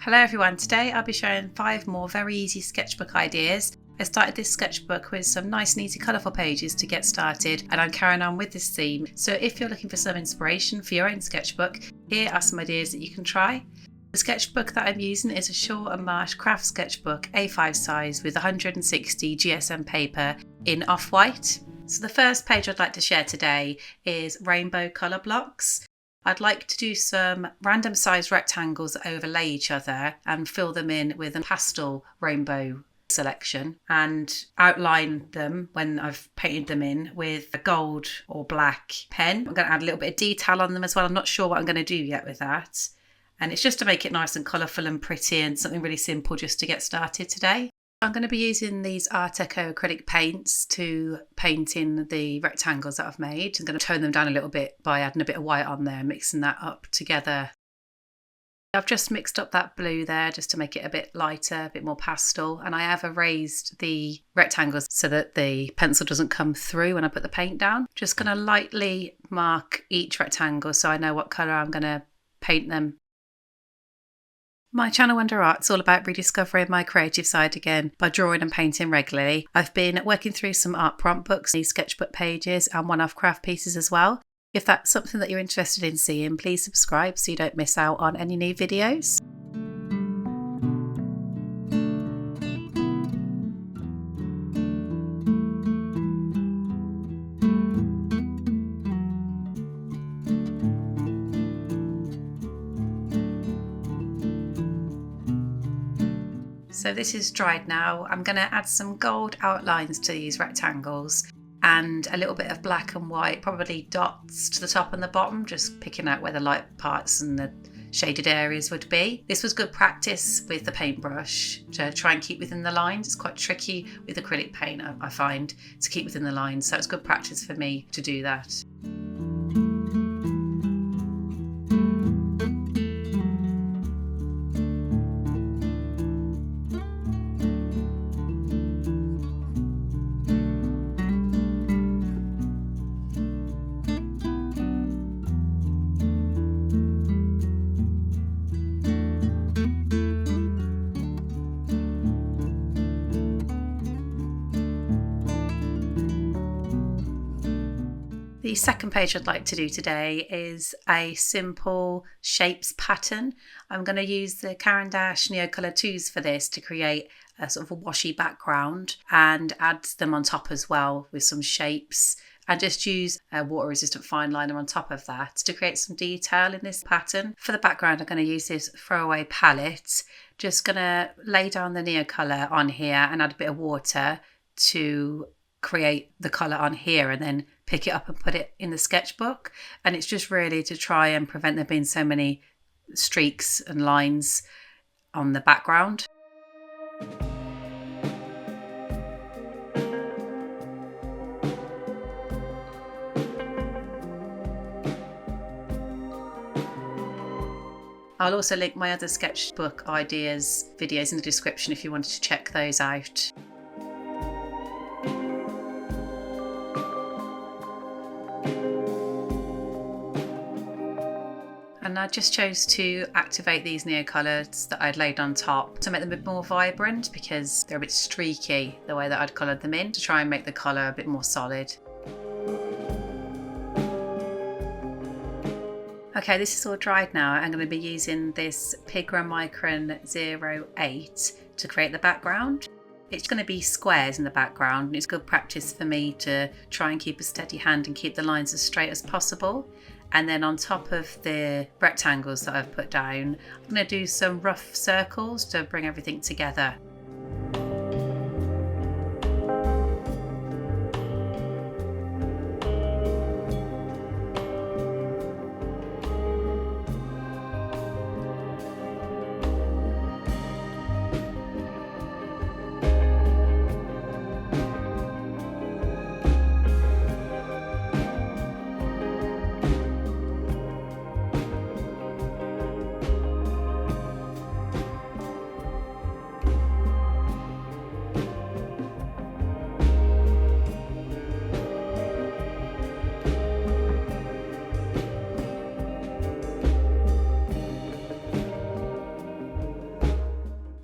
Hello everyone, today I'll be showing 5 more very easy sketchbook ideas. I started this sketchbook with some nice and easy colourful pages to get started, and I'm carrying on with this theme. So if you're looking for some inspiration for your own sketchbook, here are some ideas that you can try. The sketchbook that I'm using is a Shaw and Marsh craft sketchbook A5 size with 160 GSM paper in off-white. So the first page I'd like to share today is rainbow colour blocks. I'd like to do some random sized rectangles that overlay each other and fill them in with a pastel rainbow selection and outline them when I've painted them in with a gold or black pen. I'm going to add a little bit of detail on them as well. I'm not sure what I'm going to do yet with that. And it's just to make it nice and colourful and pretty and something really simple just to get started today. I'm going to be using these ARTECHO acrylic paints to paint in the rectangles that I've made. I'm going to tone them down a little bit by adding a bit of white on there, mixing that up together. I've just mixed up that blue there just to make it a bit lighter, a bit more pastel, and I have erased the rectangles so that the pencil doesn't come through when I put the paint down. Just going to lightly mark each rectangle so I know what colour I'm going to paint them. My channel Wonder Art's all about rediscovering my creative side again by drawing and painting regularly. I've been working through some art prompt books, these sketchbook pages and one-off craft pieces as well. If that's something that you're interested in seeing, please subscribe so you don't miss out on any new videos. So this is dried now. I'm going to add some gold outlines to these rectangles and a little bit of black and white, probably dots to the top and the bottom, just picking out where the light parts and the shaded areas would be. This was good practice with the paintbrush to try and keep within the lines. It's quite tricky with acrylic paint, I find, to keep within the lines. So it's good practice for me to do that. The second page I'd like to do today is a simple shapes pattern. I'm going to use the CARAN NEOCOLOR 2s for this to create a sort of a washy background and add them on top as well with some shapes, and just use a water resistant fine liner on top of that to create some detail in this pattern. For the background I'm going to use this throwaway palette. Just going to lay down the NeoColor on here and add a bit of water to create the colour on here and then pick it up and put it in the sketchbook. And it's just really to try and prevent there being so many streaks and lines on the background. I'll also link my other sketchbook ideas videos in the description if you wanted to check those out. And I just chose to activate these NeoColors that I'd laid on top to make them a bit more vibrant because they're a bit streaky the way that I'd coloured them in, to try and make the colour a bit more solid. Okay, this is all dried now. I'm going to be using this PIGMA MICRON 08 to create the background. It's going to be squares in the background, and it's good practice for me to try and keep a steady hand and keep the lines as straight as possible. And then on top of the rectangles that I've put down, I'm going to do some rough circles to bring everything together.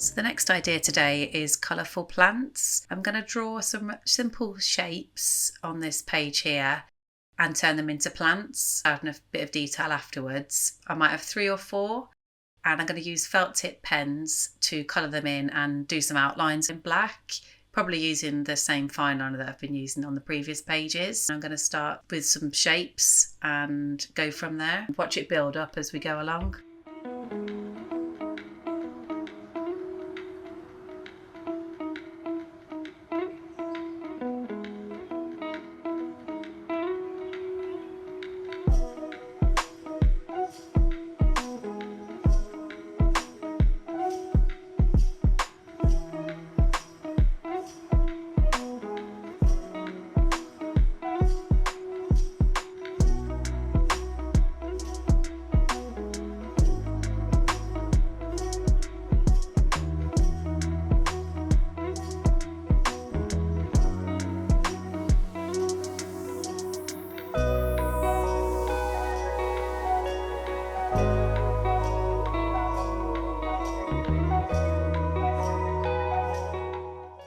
So the next idea today is colourful plants. I'm going to draw some simple shapes on this page here and turn them into plants, adding a bit of detail afterwards. I might have 3 or 4, and I'm going to use felt tip pens to colour them in and do some outlines in black, probably using the same fine liner that I've been using on the previous pages. I'm going to start with some shapes and go from there. Watch it build up as we go along.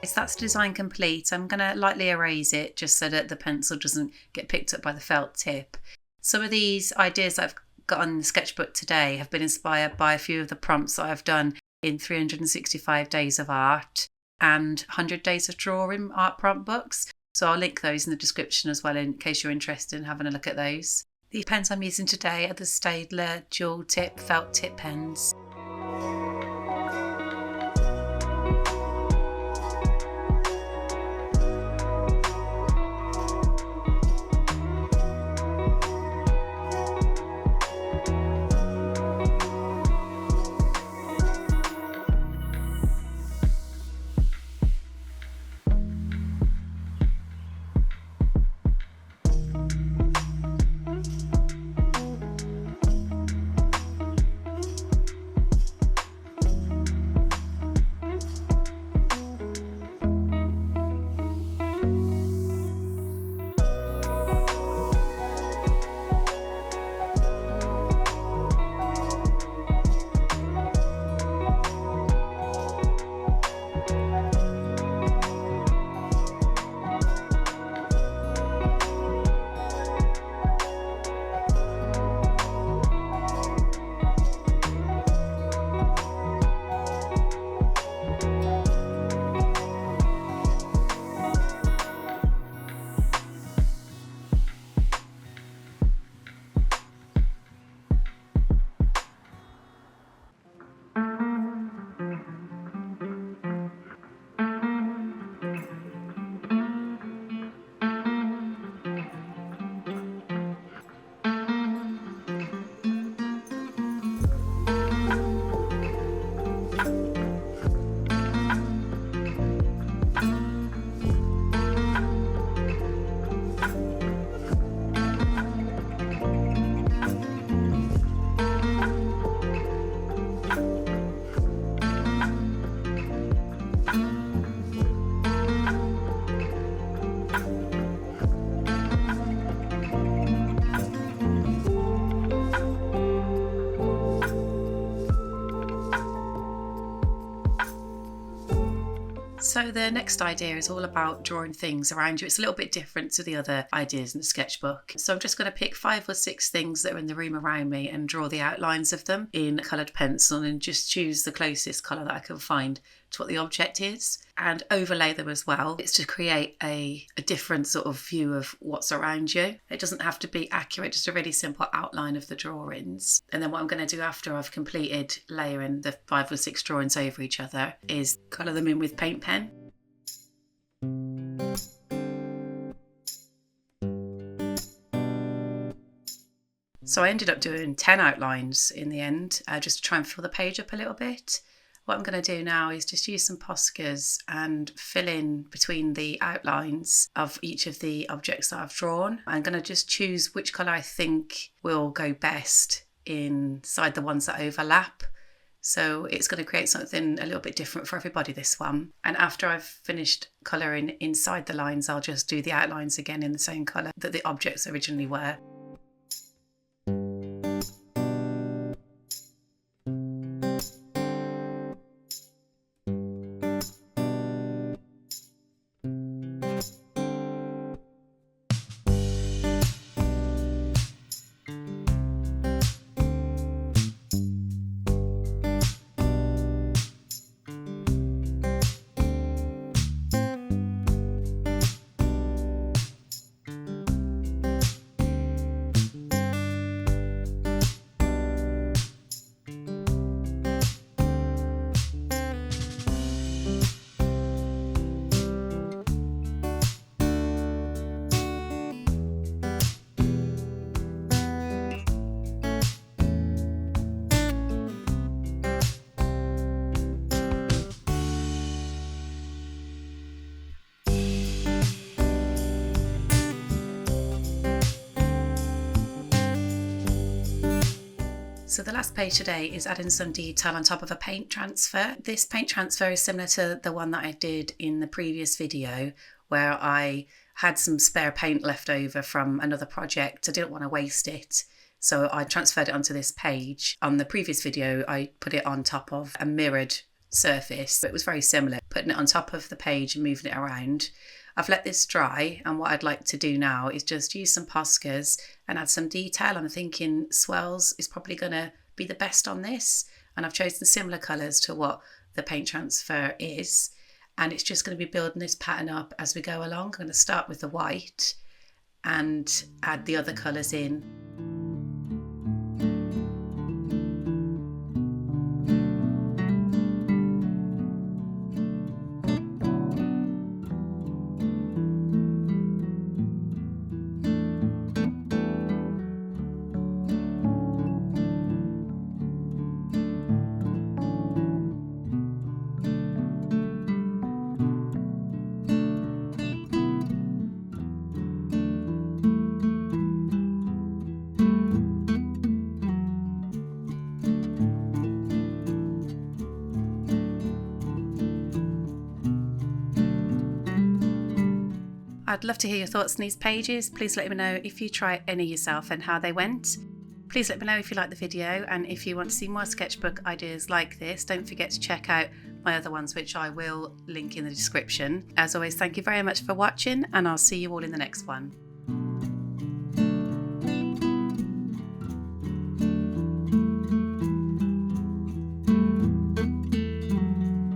So that's design complete. I'm going to lightly erase it just so that the pencil doesn't get picked up by the felt tip. Some of these ideas I've got on the sketchbook today have been inspired by a few of the prompts that I've done in 365 Days of Art and 100 Days of Drawing art prompt books. So I'll link those in the description as well in case you're interested in having a look at those. The pens I'm using today are the STAEDTLER dual tip felt tip pens. So the next idea is all about drawing things around you. It's a little bit different to the other ideas in the sketchbook. So I'm just going to pick 5 or 6 things that are in the room around me and draw the outlines of them in coloured pencil and just choose the closest colour that I can find to what the object is and overlay them as well. It's to create a different sort of view of what's around you. It doesn't have to be accurate, just a really simple outline of the drawings. And then what I'm going to do after I've completed layering the 5 or 6 drawings over each other is colour them in with paint pen. So I ended up doing 10 outlines in the end, just to try and fill the page up a little bit. What I'm going to do now is just use some POSCAs and fill in between the outlines of each of the objects that I've drawn. I'm going to just choose which colour I think will go best inside the ones that overlap. So it's going to create something a little bit different for everybody, this one. And after I've finished colouring inside the lines, I'll just do the outlines again in the same colour that the objects originally were. So the last page today is adding some detail on top of a paint transfer. This paint transfer is similar to the one that I did in the previous video, where I had some spare paint left over from another project. I didn't want to waste it, so I transferred it onto this page. On the previous video, I put it on top of a mirrored surface. It was very similar, putting it on top of the page and moving it around. I've let this dry, and what I'd like to do now is just use some POSCAs and add some detail. I'm thinking swirls is probably going to be the best on this, and I've chosen similar colours to what the paint transfer is, and it's just going to be building this pattern up as we go along. I'm going to start with the white and add the other colours in. I'd love to hear your thoughts on these pages. Please let me know if you try any yourself and how they went. Please let me know if you like the video, and if you want to see more sketchbook ideas like this, don't forget to check out my other ones, which I will link in the description. As always, thank you very much for watching, and I'll see you all in the next one.